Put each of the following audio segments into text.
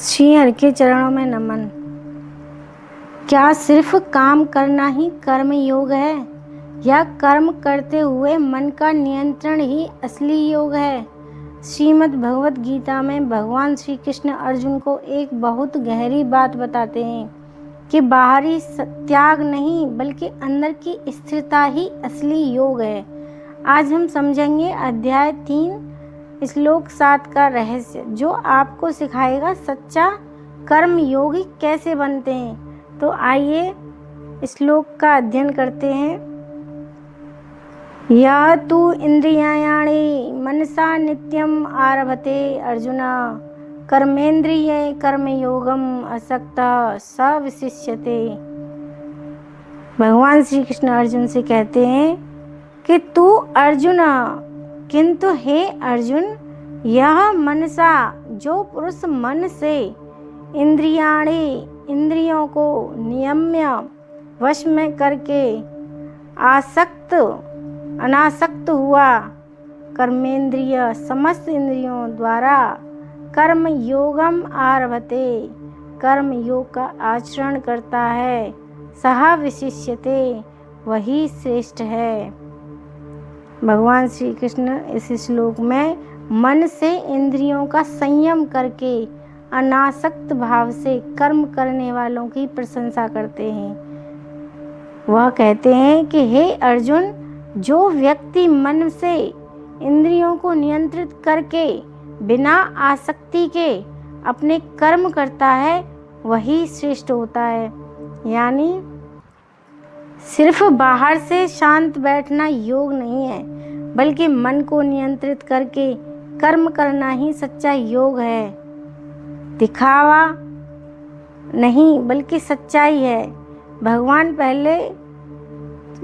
श्री हरि के चरणों में नमन। क्या सिर्फ काम करना ही कर्म योग है या कर्म करते हुए मन का नियंत्रण ही असली योग है? श्रीमद् भगवत गीता में भगवान श्री कृष्ण अर्जुन को एक बहुत गहरी बात बताते हैं कि बाहरी त्याग नहीं बल्कि अंदर की स्थिरता ही असली योग है। आज हम समझेंगे अध्याय 3 श्लोक 7 का रहस्य, जो आपको सिखाएगा सच्चा कर्म योगी कैसे बनते हैं। तो आइए श्लोक का अध्ययन करते हैं। या तु इंद्रियाणि मनसा नित्यम आरभते अर्जुन कर्मेंद्रिये कर्मयोगम असक्तः स विशिष्यते। भगवान श्री कृष्ण अर्जुन से कहते हैं कि तू अर्जुन, किंतु हे अर्जुन, यह मनसा, जो पुरुष मन से इंद्रियाणि, इंद्रियों को नियम्य वश में करके अनासक्त हुआ, कर्मेंद्रिय समस्त इंद्रियों द्वारा कर्म योगम आरभते, कर्म योग का आचरण करता है, सह विशिष्यते, वही श्रेष्ठ है। भगवान श्री कृष्ण इस श्लोक में मन से इंद्रियों का संयम करके अनासक्त भाव से कर्म करने वालों की प्रशंसा करते हैं। वह कहते हैं कि हे अर्जुन, जो व्यक्ति मन से इंद्रियों को नियंत्रित करके बिना आसक्ति के अपने कर्म करता है वही श्रेष्ठ होता है। यानी सिर्फ बाहर से शांत बैठना योग नहीं है, बल्कि मन को नियंत्रित करके कर्म करना ही सच्चा योग है। दिखावा नहीं बल्कि सच्चाई है। भगवान पहले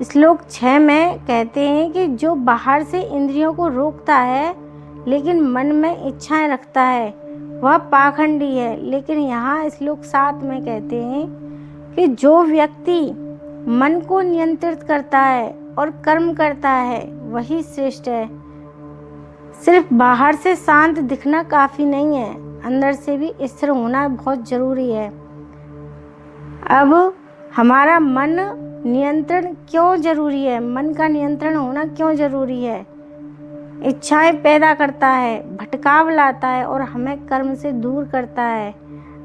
श्लोक 6 में कहते हैं कि जो बाहर से इंद्रियों को रोकता है लेकिन मन में इच्छाएं रखता है वह पाखंडी है। लेकिन यहाँ श्लोक 7 में कहते हैं कि जो व्यक्ति मन को नियंत्रित करता है और कर्म करता है वही श्रेष्ठ है। सिर्फ बाहर से शांत दिखना काफ़ी नहीं है, अंदर से भी स्थिर होना बहुत ज़रूरी है। अब हमारा मन नियंत्रण क्यों ज़रूरी है? मन का नियंत्रण होना क्यों ज़रूरी है? इच्छाएं पैदा करता है, भटकाव लाता है और हमें कर्म से दूर करता है।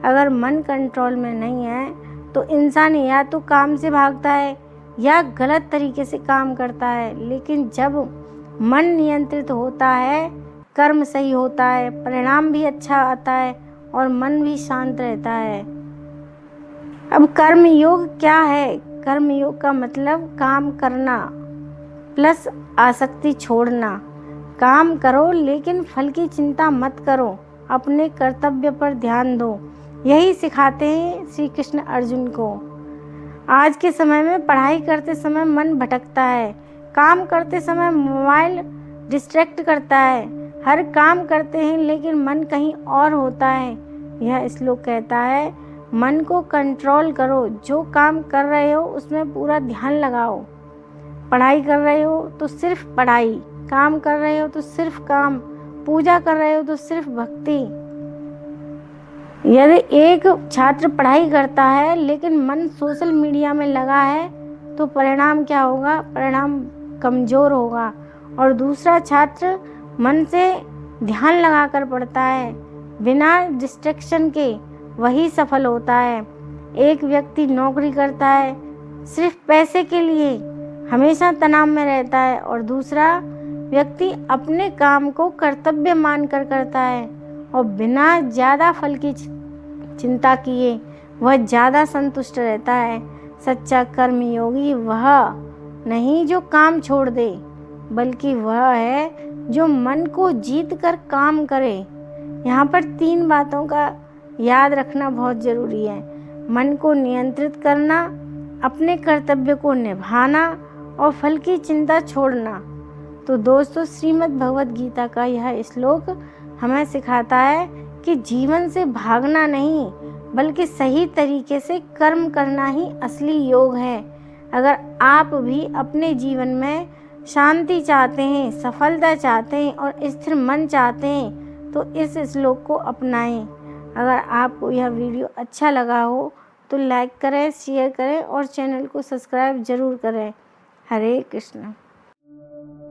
अगर मन कंट्रोल में नहीं है तो इंसान या तो काम से भागता है या गलत तरीके से काम करता है। लेकिन जब मन नियंत्रित होता है, कर्म सही होता है, परिणाम भी अच्छा आता है और मन भी शांत रहता है। अब कर्म योग क्या है? कर्म योग का मतलब काम करना प्लस आसक्ति छोड़ना। काम करो लेकिन फल की चिंता मत करो, अपने कर्तव्य पर ध्यान दो। यही सिखाते हैं श्री कृष्ण अर्जुन को। आज के समय में पढ़ाई करते समय मन भटकता है, काम करते समय मोबाइल डिस्ट्रैक्ट करता है, हर काम करते हैं लेकिन मन कहीं और होता है। यह श्लोक कहता है मन को कंट्रोल करो, जो काम कर रहे हो उसमें पूरा ध्यान लगाओ। पढ़ाई कर रहे हो तो सिर्फ पढ़ाई, काम कर रहे हो तो सिर्फ काम, पूजा कर रहे हो तो सिर्फ भक्ति। यदि एक छात्र पढ़ाई करता है लेकिन मन सोशल मीडिया में लगा है तो परिणाम क्या होगा? परिणाम कमज़ोर होगा। और दूसरा छात्र मन से ध्यान लगाकर पढ़ता है बिना डिस्ट्रैक्शन के, वही सफल होता है। एक व्यक्ति नौकरी करता है सिर्फ पैसे के लिए, हमेशा तनाव में रहता है, और दूसरा व्यक्ति अपने काम को कर्तव्य मानकर करता है और बिना ज़्यादा फल की चिंता किए वह ज़्यादा संतुष्ट रहता है। सच्चा कर्म योगी वह नहीं जो काम छोड़ दे, बल्कि वह है जो मन को जीत कर काम करे। यहाँ पर 3 बातों का याद रखना बहुत ज़रूरी है। मन को नियंत्रित करना, अपने कर्तव्य को निभाना और फल की चिंता छोड़ना। तो दोस्तों, श्रीमद् भगवत गीता का यह श्लोक हमें सिखाता है कि जीवन से भागना नहीं बल्कि सही तरीके से कर्म करना ही असली योग है। अगर आप भी अपने जीवन में शांति चाहते हैं, सफलता चाहते हैं और स्थिर मन चाहते हैं तो इस श्लोक को अपनाएं। अगर आपको यह वीडियो अच्छा लगा हो तो लाइक करें, शेयर करें और चैनल को सब्सक्राइब ज़रूर करें। हरे कृष्ण।